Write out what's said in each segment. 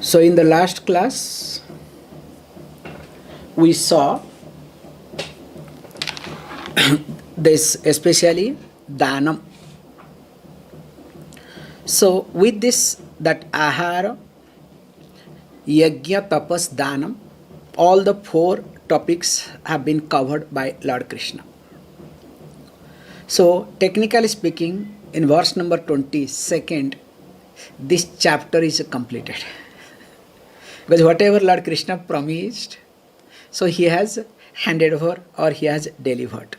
So, in the last class, we saw this, especially Danam. So, with this, that Ahara, Yajna, Tapas, Danam, all the four topics have been covered by Lord Krishna. So, technically speaking, in verse number 22nd, this chapter is completed. Because whatever Lord Krishna promised, so he has handed over or he has delivered.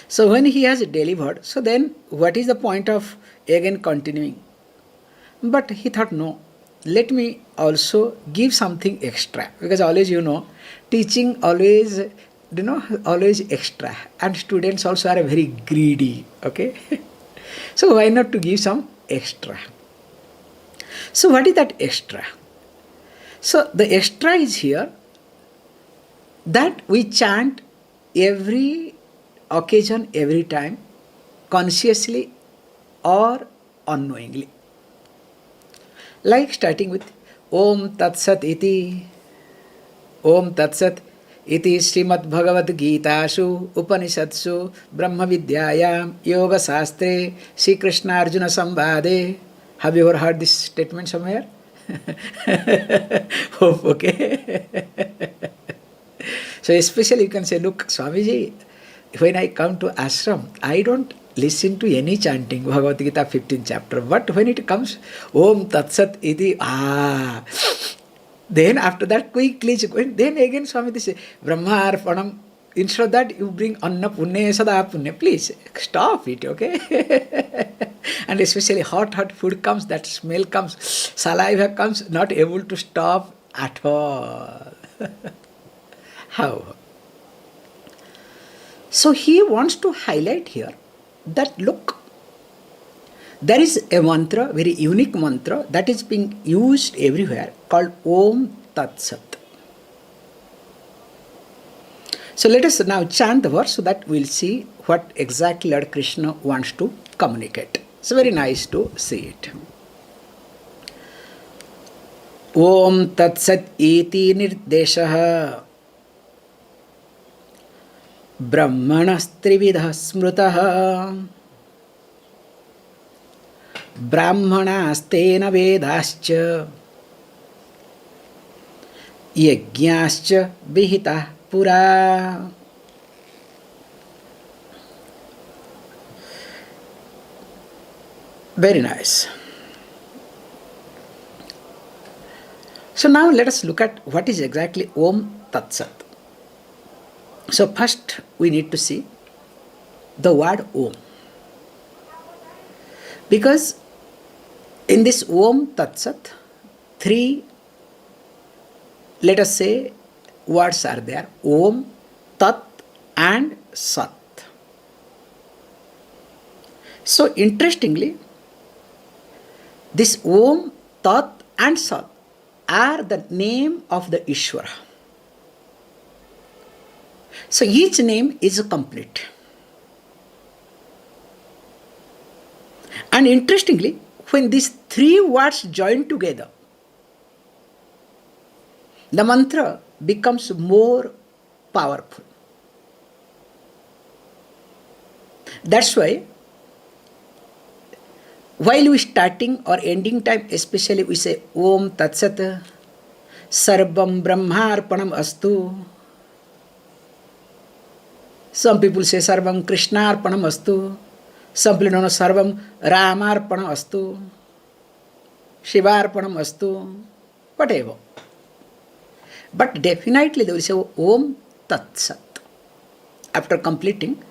So when he has delivered, so then what is the point of again continuing? But he thought, no, let me also give something extra. Because always, teaching always, always extra. And students also are very greedy, okay? So why not to give some extra? So what is that extra? So the extra is here that we chant every occasion, every time, consciously or unknowingly. Like starting with Om Tat Sat Iti, Om Tat Sat Iti Srimad Bhagavad Gita-shu Upanishadsu Brahma Vidyayam Yoga Sastre Sri Krishna Arjuna Samvade. Have you ever heard this statement somewhere? Oh, okay. So especially you can say, look, Swamiji, when I come to ashram, I don't listen to any chanting, Bhagavad Gita 15th chapter. But when it comes, Om Tat Sat Iti, then after that quickly, then again Swami say, Brahma Arpanam. Instead of that, you bring Anna Punne Sada Punne. Please stop it, okay? And especially hot food comes, that smell comes, saliva comes, not able to stop at all. How? So he wants to highlight here that look, there is a mantra, very unique mantra that is being used everywhere called Om Tat Sat. So let us now chant the verse so that we'll see what exactly Lord Krishna wants to communicate. It's very nice to see it. Om Tat Sat Iti Nirdeshaha Brahmanastrividha Smrutaha Brahmanastena Vedascha Yajñascha Vihita Pura. Very nice. So now let us look at what is exactly Om Tat Sat. So first we need to see the word Om. Because in this Om Tat Sat, three, let us say, words are there. Om, Tat and Sat. So interestingly, this Om, Tat and Sat are the name of the Ishvara. So each name is complete. And interestingly, when these three words join together, the mantra becomes more powerful. That's why while we starting or ending time, especially we say Om Tat Sat Sarvam Brahmarpanam Astu. Some people say Sarvam Krishnarpanam Astu. Some people know Sarvam Ramarpanam Astu. Shivarpanam Astu. Whatever. But definitely they will say Om Tat Sat. After completing,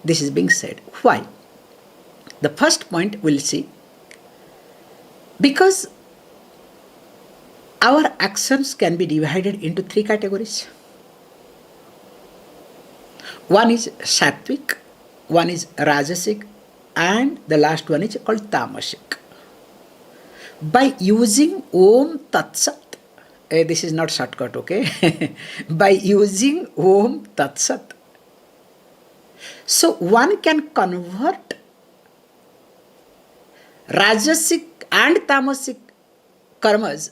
this is being said. Why? The first point we'll see, because our actions can be divided into three categories. One is sattvic, one is rajasic, and the last one is called tamasic. By using Om Tat Sat, this is not shortcut, okay? By using Om Tat Sat, so one can convert Rajasic and Tamasic karmas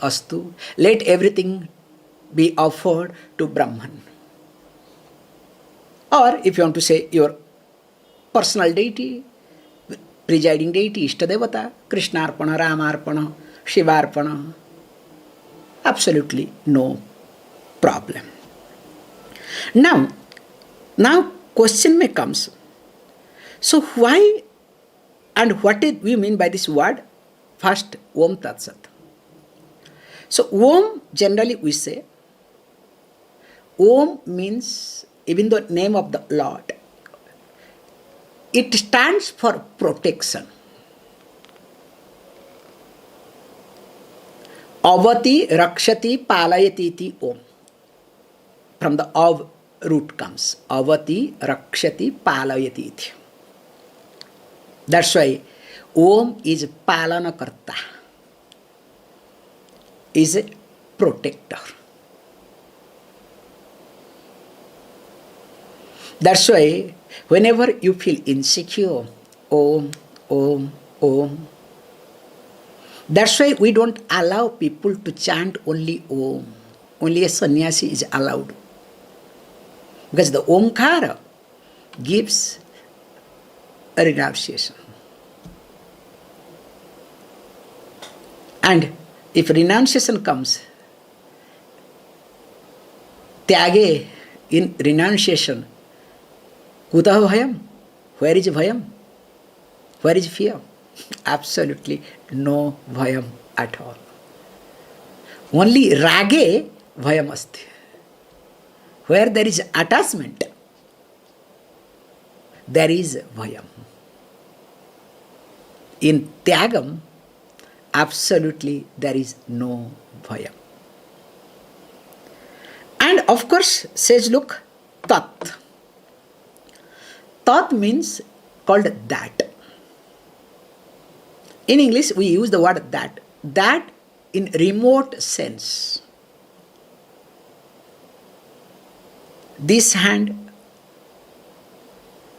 astu. Let everything be offered to Brahman. Or if you want to say your personal deity, presiding deity, Ishtadevata, Krishnarpana, Ramarpana, Shivarpana, absolutely no problem. Now question may comes. So why and what did we mean by this word? First, Om Tat Sat. So Om, generally we say, Om means, even the name of the Lord, it stands for protection. Avati, Rakshati, Palayati iti Om. From the Av root comes. Avati, Rakshati, Palayati iti. That's why Om is Palanakarta, is a protector. That's why whenever you feel insecure, Om, Om, Om. That's why we don't allow people to chant only Om. Only a sannyasi is allowed. Because the Omkara gives a renunciation. And if renunciation comes, Tyage in renunciation, Kutaha bhayam? Where is bhayam? Where is fear? Absolutely no bhayam at all. Only rage bhayam asti. Where there is attachment, there is bhayam. In tyagam, absolutely there is no bhayam. And of course, says, look, tat. Tat means called that. In English, we use the word that. That in remote sense. This hand,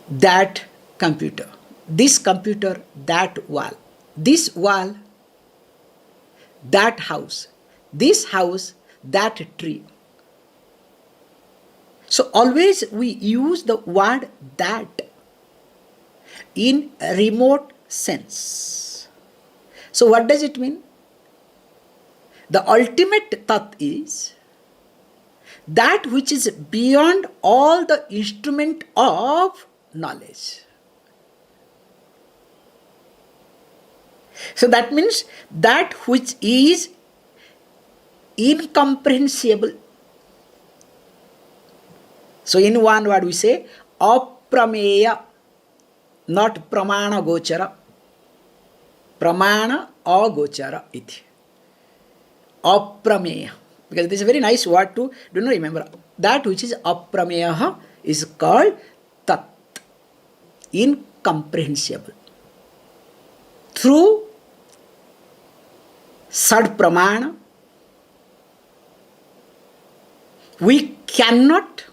that computer. This computer, that wall. This wall, that house. This house, that tree. So always we use the word that in a remote sense. So what does it mean? The ultimate tat is that which is beyond all the instrument of knowledge. So that means that which is incomprehensible. So in one word we say aprameya, not pramana gochara. Pramana agochara iti. Aprameya. Because this is a very nice word to do not remember. That which is aprameya is called tat. Incomprehensible. Through sad pramana, we cannot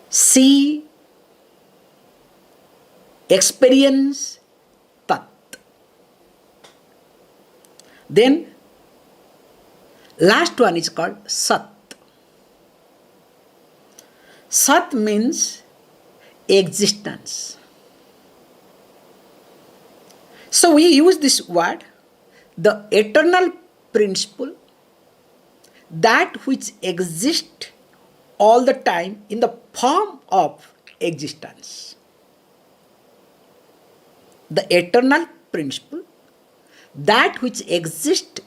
see, experience tat. Then last one is called sat. Sat means existence. So we use this word, the eternal principle, that which exists all the time in the form of existence. The eternal principle, that which exists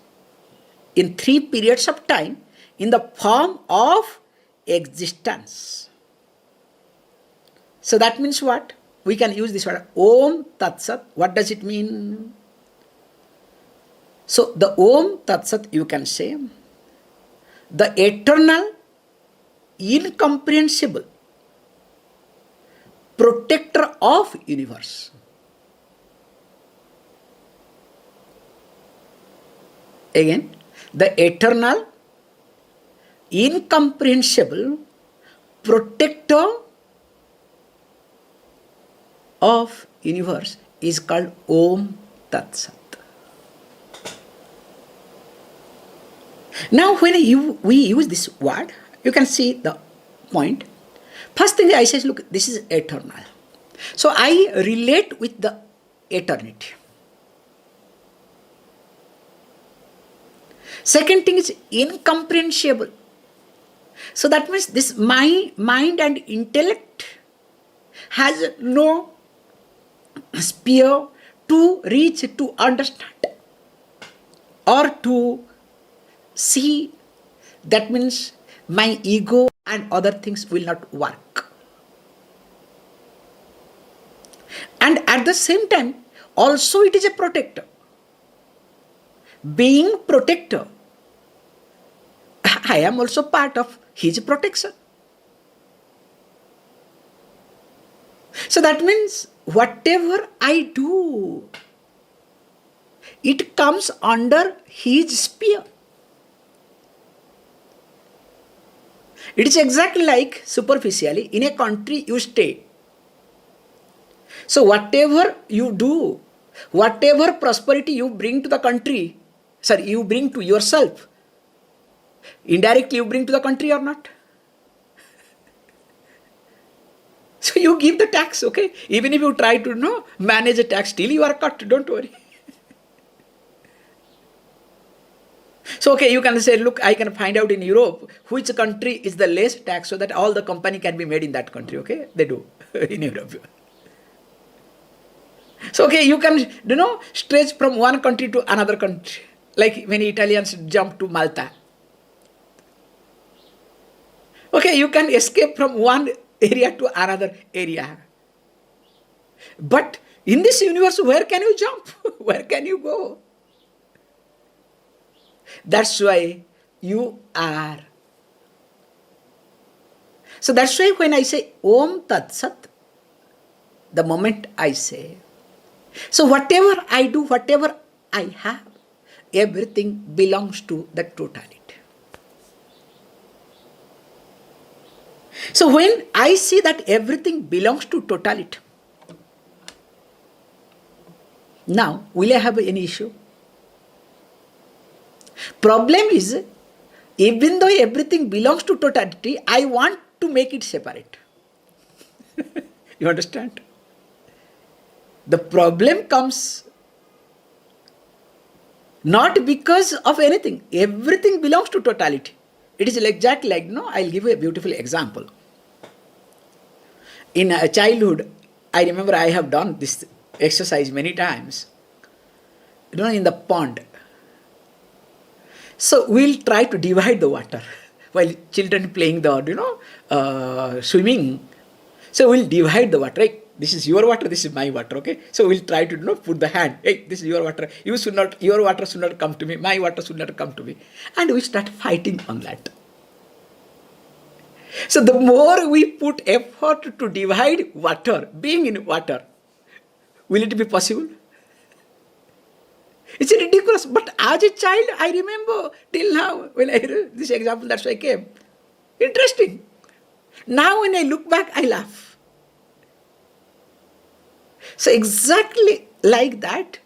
in 3 periods of time in the form of existence. So that means what? We can use this word Om Tat Sat. What does it mean? So the Om Tat Sat, you can say the eternal, incomprehensible protector of universe. Again, the eternal, incomprehensible protector of universe is called Om Tat Sat. Now, when we use this word, you can see the point. First thing I say, look, this is eternal. So I relate with the eternity. Second thing is incomprehensible. So that means this my mind and intellect has no sphere to reach, to understand, or to see. That means my ego and other things will not work. And at the same time, also it is a protector. Being protector, I am also part of his protection. So that means whatever I do, it comes under his sphere. It is exactly like superficially in a country you stay. So whatever you do, whatever prosperity you bring to the country, you bring to yourself, indirectly you bring to the country or not? So you give the tax, okay? Even if you try to manage a tax, still you are cut, don't worry. So okay, you can say, look, I can find out in Europe which country is the less tax so that all the company can be made in that country, okay? They do in Europe. So okay, you can, stretch from one country to another country. Like many Italians jump to Malta. Okay, you can escape from one area to another area. But in this universe, where can you jump? Where can you go? That's why you are. So that's why when I say Om Tat Sat, the moment I say, so whatever I do, whatever I have, everything belongs to the totality. So when I see that everything belongs to totality, now will I have any issue? Problem is, even though everything belongs to totality, I want to make it separate. You understand? The problem comes not because of anything. Everything belongs to totality. It is exactly like, I'll give you a beautiful example. In childhood, I remember I have done this exercise many times. In the pond. So we'll try to divide the water while children playing the, swimming. So we'll divide the water. Right? This is your water, this is my water, okay? So we'll try to put the hand. Hey, this is your water. Your water should not come to me. My water should not come to me. And we start fighting on that. So the more we put effort to divide water, being in water, will it be possible? It's ridiculous. But as a child, I remember till now, when I heard this example, that's why I came. Interesting. Now when I look back, I laugh. So exactly like that,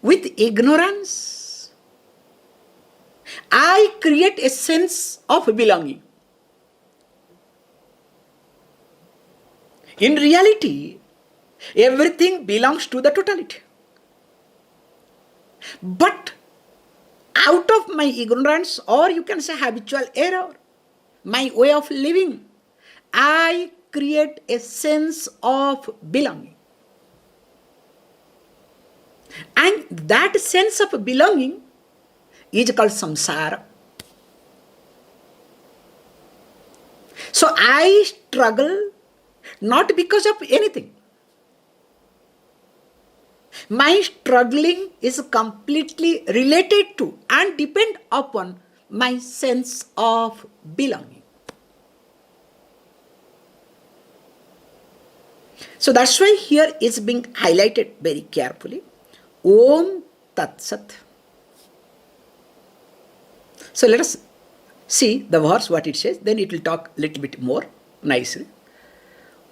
with ignorance, I create a sense of belonging. In reality, everything belongs to the totality. But out of my ignorance, or you can say habitual error, my way of living, I create a sense of belonging. And that sense of belonging is called samsara. So I struggle not because of anything. My struggling is completely related to and depend upon my sense of belonging. So that's why here it's being highlighted very carefully. Om Tat Sat. So let us see the verse, what it says, then it will talk a little bit more nicely.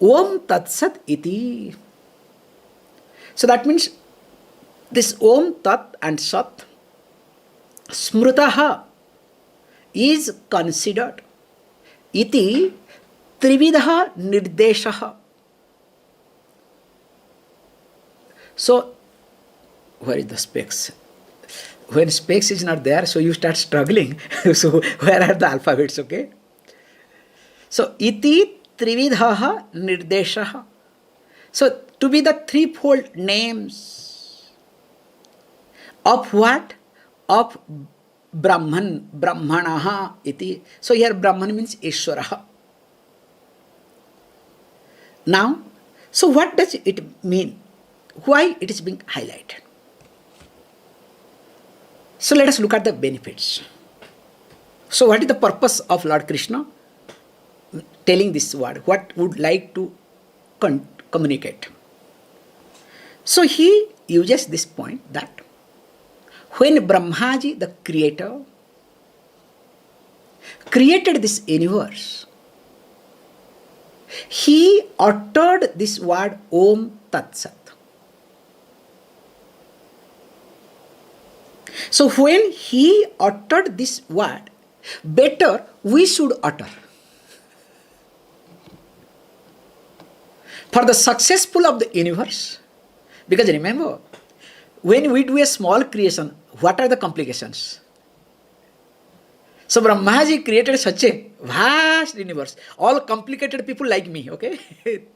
Om Tat Sat iti. So that means this Om Tat and Sat, Smrutaha, is considered iti trividha nirdeshaha. So, where is the specs? When specs is not there, so you start struggling. So, where are the alphabets, okay? So, iti trividha nirdeshaha. So, to be the threefold names of what? Of Brahman, Brahmanaha iti. So, here Brahman means Ishwaraha. Now, so what does it mean? Why it is being highlighted? So let us look at the benefits. So what is the purpose of Lord Krishna telling this word? What would like to communicate? So he uses this point that when Brahmaji, the creator, created this universe, he uttered this word Om Tat Sat. So when he uttered this word, better we should utter. For the successful of the universe, because remember, when we do a small creation, what are the complications? So Brahmaji created such a vast universe. All complicated people like me, okay?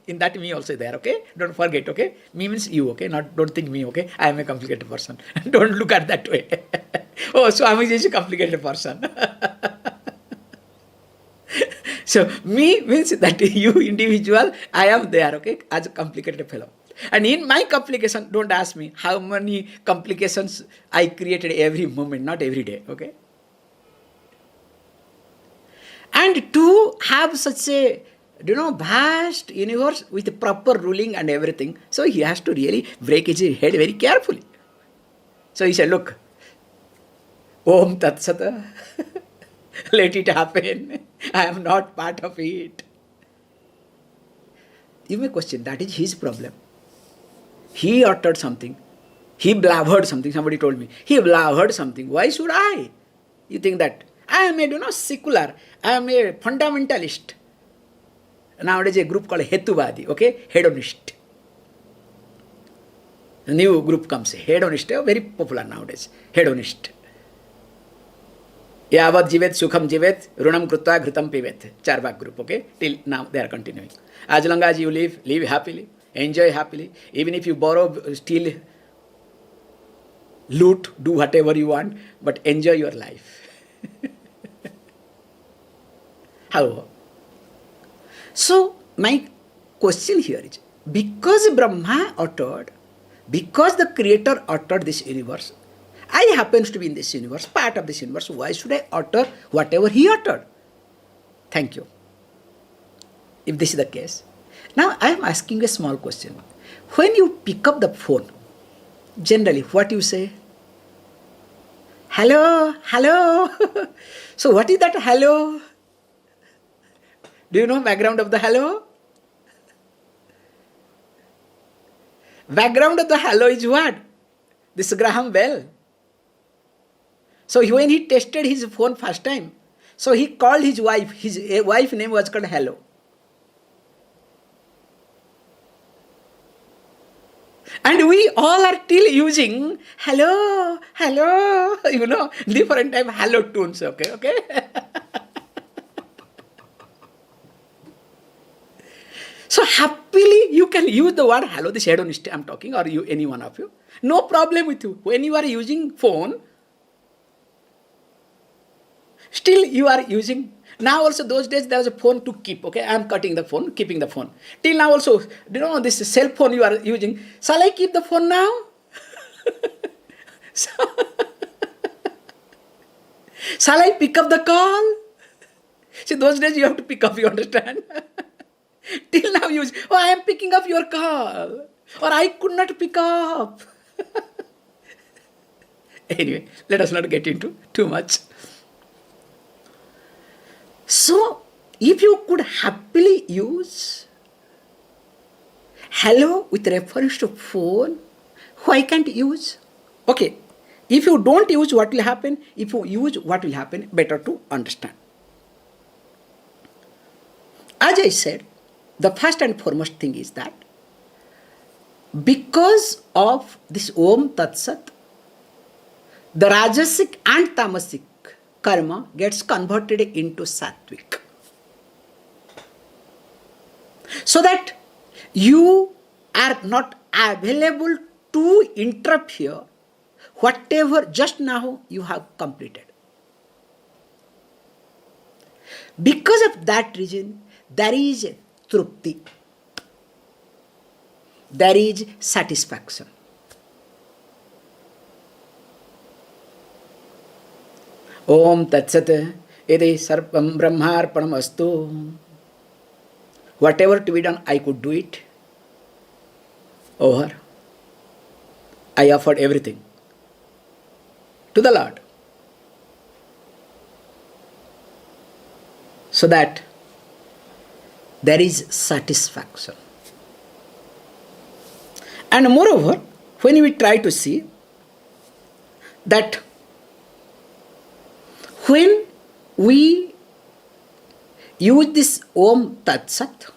In that me also there, okay? Don't forget, okay? Me means you, okay? Don't think me, okay? I am a complicated person. Don't look at that way. Oh, Swami is a complicated person. So me means that you individual, I am there, okay? As a complicated fellow. And in my complication, don't ask me how many complications I created every moment, not every day, okay? And to have such a, vast universe with proper ruling and everything, so he has to really break his head very carefully. So he said, look, Om Tat Sat, let it happen. I am not part of it. You may question, that is his problem. He uttered something. He blathered something. Somebody told me. He blathered something. Why should I? You think that I am a secular. I am a fundamentalist. Nowadays a group called Hetuvadi, okay? Hedonist. A new group comes, hedonist, very popular nowadays. Hedonist. Yavad jivet sukham jivet runam krutva ghritam pivet. Charvak group, okay? Till now they are continuing. As long as you live happily, enjoy happily. Even if you borrow, steal, loot, do whatever you want, but enjoy your life. However, so my question here is, because Brahma uttered, because the creator uttered this universe, I happens to be in this universe, part of this universe, why should I utter whatever he uttered? Thank you. If this is the case. Now I am asking a small question. When you pick up the phone, generally what you say? Hello, hello. So what is that hello? Do you know background of the hello? Background of the hello is what? This Graham Bell. So when he tested his phone first time, so he called his wife. His wife name was called Hello. And we all are still using hello, hello, different type hello tunes, okay? So happily you can use the word hello, this hedonist I am talking, or you, any one of you. No problem with you. When you are using phone, still you are using. Now also those days there was a phone to keep, okay? I am cutting the phone, keeping the phone. Till now also, this cell phone you are using. Shall I keep the phone now? Shall I pick up the call? See, those days you have to pick up, you understand? Till now you use, I am picking up your call. Or I could not pick up. Anyway, let us not get into too much. So, if you could happily use hello with reference to phone, why can't you use? Okay, If you don't use, what will happen? If you use, what will happen? Better to understand. As I said, the first and foremost thing is that because of this Om Tat Sat, the Rajasic and Tamasic karma gets converted into Sattvic. So that you are not available to interfere whatever just now you have completed. Because of that reason, there is trupti. There is satisfaction. Om Tatsat Ede Sarpam Brahmarpanam Astu. Whatever to be done, I could do it. Over. I offered everything to the Lord. So that there is satisfaction. And moreover, when we try to see that when we use this Om Tat Sat,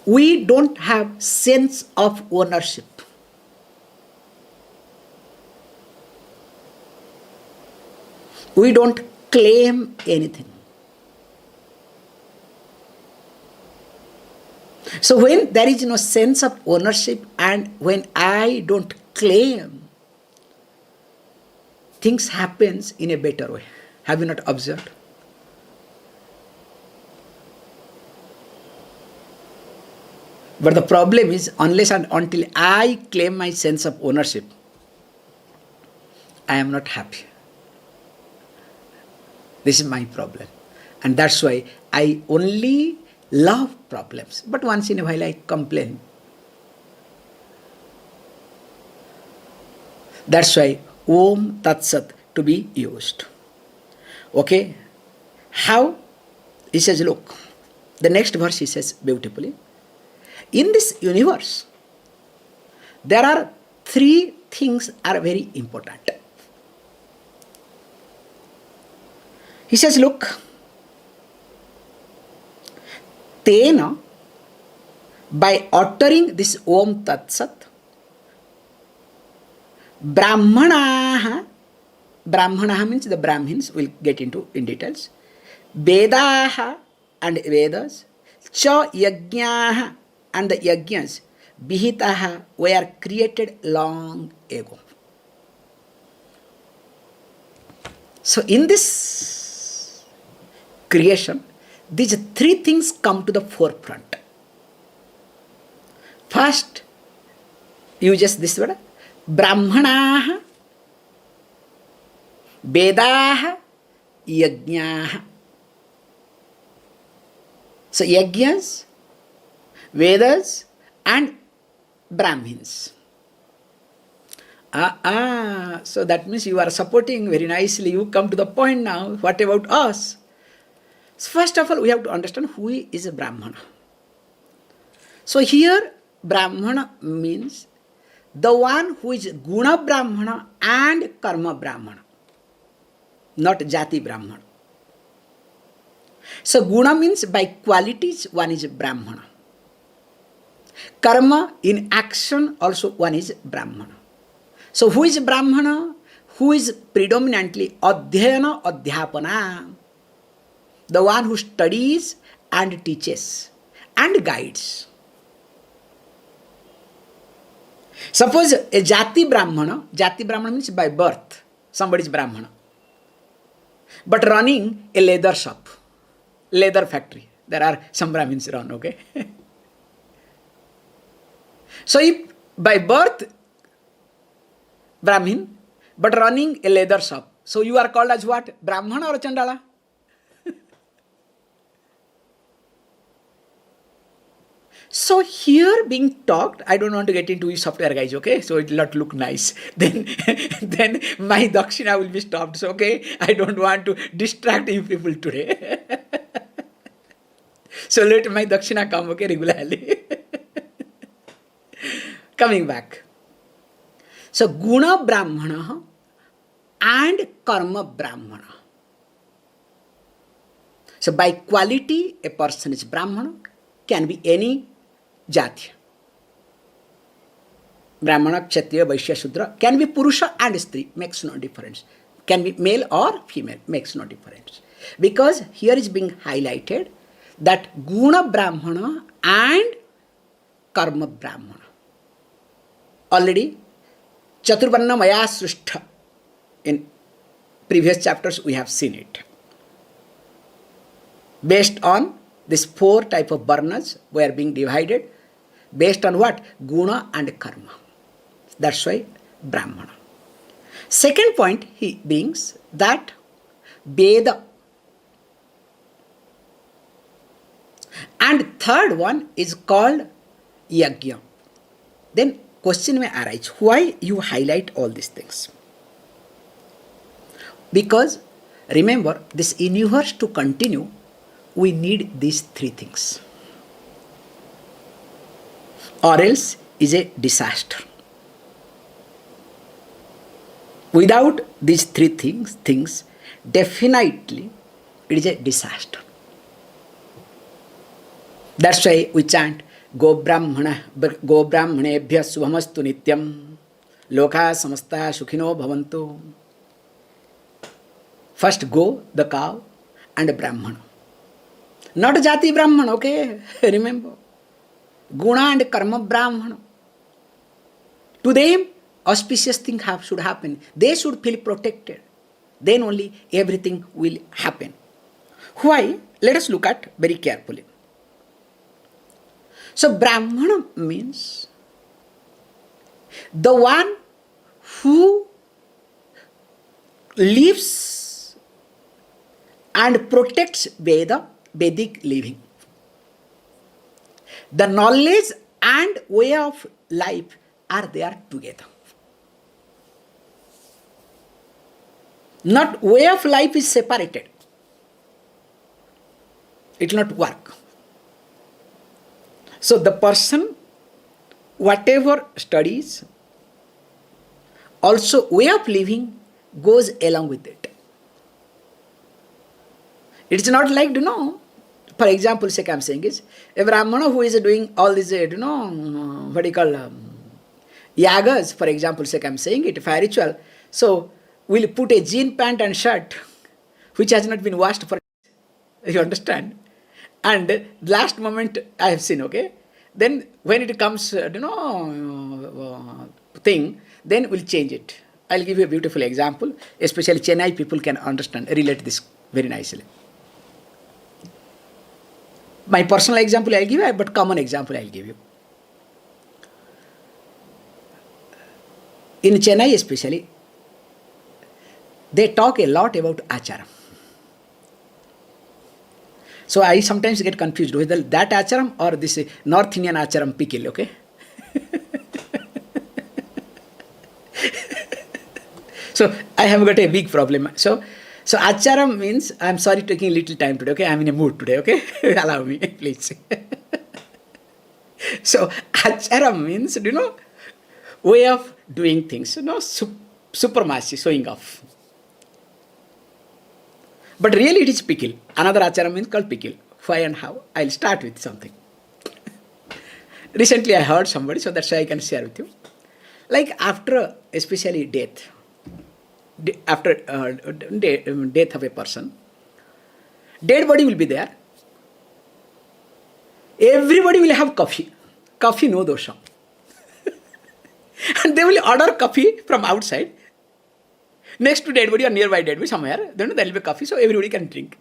we don't have sense of ownership. We don't claim anything. So when there is no sense of ownership and when I don't claim, things happens in a better way. Have you not observed? But the problem is, unless and until I claim my sense of ownership, I am not happy. This is my problem. And that's why I only love problems. But once in a while I complain. That's why Om Tat Sat to be used. Okay? How? He says, look, the next verse he says beautifully. In this universe, there are three things are very important. He says, look, Tena, by uttering this Om Tat Sat, Brahmanaha means the Brahmins, we'll get into in details, Vedaha and Vedas, Cha Yajnaha and the Yajnas, Bihitaha were created long ago. So in this creation, these three things come to the forefront. First, uses this word, Brahmanaha, Vedaha, Yajnaha. So Yajnas, Vedas and Brahmins. So that means you are supporting very nicely. You come to the point now. What about us? So first of all, we have to understand who is a Brahmana. So here, Brahmana means the one who is Guna Brahmana and Karma Brahmana, not Jati Brahmana. So Guna means by qualities, one is Brahmana. Karma, in action, also one is Brahmana. So who is Brahmana? Who is predominantly Adhyayana Adhyapana, the one who studies and teaches and guides. Suppose a Jati Brahmana means by birth, somebody is Brahmana, but running a leather shop, leather factory. There are some Brahmins run, okay? So if by birth Brahmin, but running a leather shop, so you are called as what? Brahmana or Chandala? So here being talked, I don't want to get into software guys, okay? So it will not look nice. Then my dakshina will be stopped. So okay, I don't want to distract you people today. So let my dakshina come, okay, regularly. Coming back. So Guna Brahmana and Karma Brahmana. So by quality, a person is Brahmana, can be any jati. Brahmana, Kshatriya, Vaishya, Shudra, can be Purusha and Stri, makes no difference. Can be male or female, makes no difference. Because here is being highlighted that Guna Brahmana and Karma Brahmana. Already, Chaturvarna Maya Srishtha. In previous chapters, we have seen it. Based on these 4 type of varnas, we are being divided. Based on what? Guna and Karma. That's why Brahmana. Second point, he brings that Veda. And third one is called Yajna. Then question may arise, why you highlight all these things? Because remember, this universe to continue, we need these 3 things. Or else is a disaster. Without these 3 things, definitely it is a disaster. That's why we chant Go Brahmanebhya Subhamastu Nityam Loka Samasta Sukhino Bhavantu. First go, the cow, and Brahmana. Not Jati Brahmana, okay? Remember. Guna and Karma Brahmana. To them, auspicious things should happen. They should feel protected. Then only everything will happen. Why? Let us look at very carefully. So Brahmana means the one who lives and protects Vedic living. The knowledge and way of life are there together. Not way of life is separated. It will not work. So the person, whatever studies, also way of living goes along with it. It's not like, for example, say I'm saying is, a Brahmana who is doing all this, what do you call, yagas, for example, say I'm saying it, fire ritual, so we'll put a jean pant and shirt, which has not been washed for, you understand? And last moment I have seen, okay? Then when it comes, thing, then we'll change it. I'll give you a beautiful example, especially Chennai people can understand, relate this very nicely. My personal example I'll give you, but common example I'll give you. In Chennai especially, they talk a lot about acharam. So I sometimes get confused whether that acharam or this North Indian acharam pickle, okay? So I have got a big problem. So acharam means, I'm sorry taking a little time today, okay? I'm in a mood today, okay? Allow me, please. So acharam means, way of doing things, supremacy, showing off. But really it is pickle. Another acharam means called pickle. Why and how? I'll start with something. Recently I heard somebody, so that's why I can share with you. Like after, especially death, after death of a person, dead body will be there. Everybody will have coffee. Coffee no dosha. And they will order coffee from outside. Next to dead body or nearby dead body somewhere, then there will be coffee, so everybody can drink.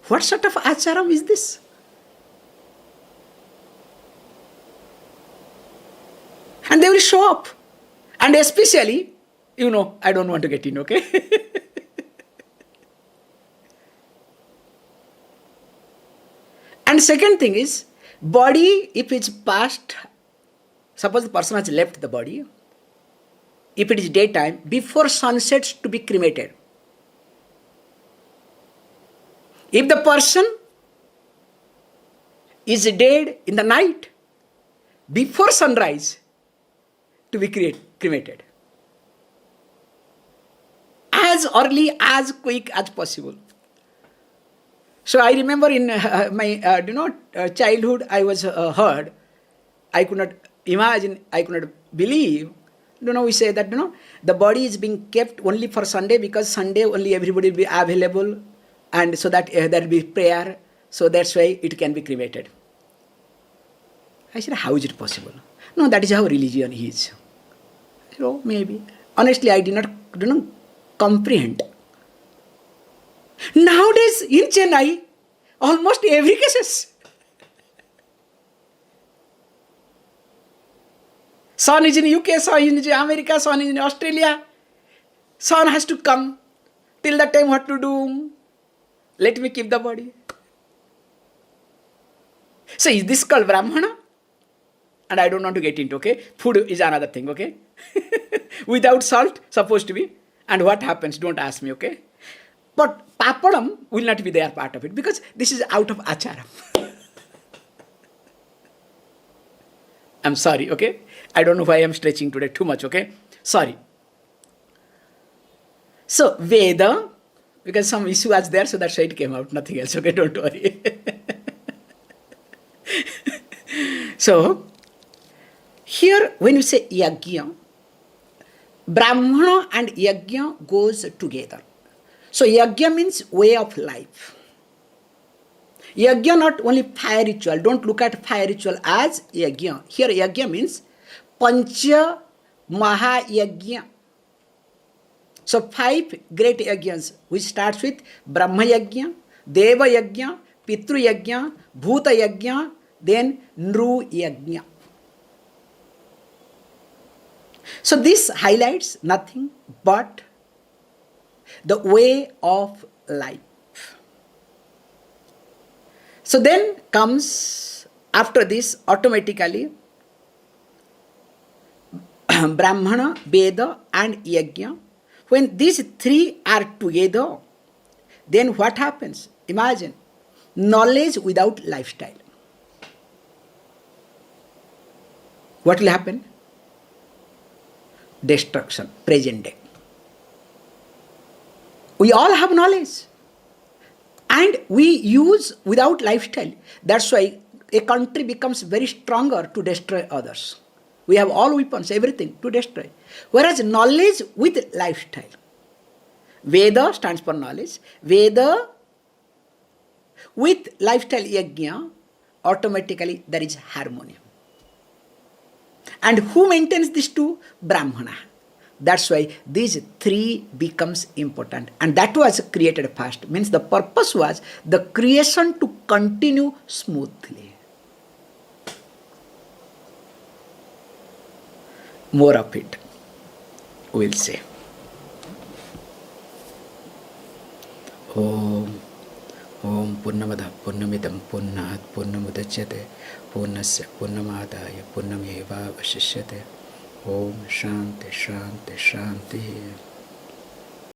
What sort of acharam is this? And they will show up. And especially, I don't want to get in, okay? And second thing is, body, if it's past, suppose the person has left the body, if it is daytime, before sunset to be cremated. If the person is dead in the night, before sunrise to be cremated. As early, as quick as possible. So I remember in my childhood, I was heard. I could not imagine. I could not believe. We say that the body is being kept only for Sunday, because Sunday only everybody will be available, and so that there will be prayer. So that's why it can be cremated. I said, how is it possible? No, that is how religion is. Maybe. Honestly, I did not comprehend. Nowadays in Chennai, almost every cases. Son is in UK, son is in America, son is in Australia. Son has to come. Till that time, what to do? Let me keep the body. So is this called Brahmana? And I don't want to get into, okay? Food is another thing, okay? Without salt, supposed to be. And what happens? Don't ask me, okay? But papadam will not be there part of it, because this is out of acharam. I'm sorry, okay? I don't know why I'm stretching today too much, okay? Sorry. So, Veda, because some issue was there, so that's why it came out, nothing else, okay? Don't worry. So, here when you say yajna, Brahmana and yajna goes together. So, yajna means way of life. Yajna not only fire ritual. Don't look at fire ritual as yajna. Here yajna means Pancha Mahayajna. So 5 great yajnas, which starts with Brahma Yajna, Deva Yajna, Pitru Yajna, Bhuta Yajna, then Nru Yajna. So this highlights nothing but the way of life. So then comes, after this, automatically Brahmana, Veda and Yajna. When these 3 are together, then what happens? Imagine, knowledge without lifestyle. What will happen? Destruction, present day. We all have knowledge. And we use without lifestyle. That's why a country becomes very stronger to destroy others. We have all weapons, everything to destroy. Whereas knowledge with lifestyle. Veda stands for knowledge. Veda with lifestyle yajna, automatically there is harmony. And who maintains these 2? Brahmana. That's why these 3 becomes important. And that was created first. Means the purpose was the creation to continue smoothly. More of it, we'll say. Om Purnamada Purnamidam Purnat Purnamudachyate Purnasya Purnamadaya Purnameva Vashishyate. Om Shanti Shanti Shanti.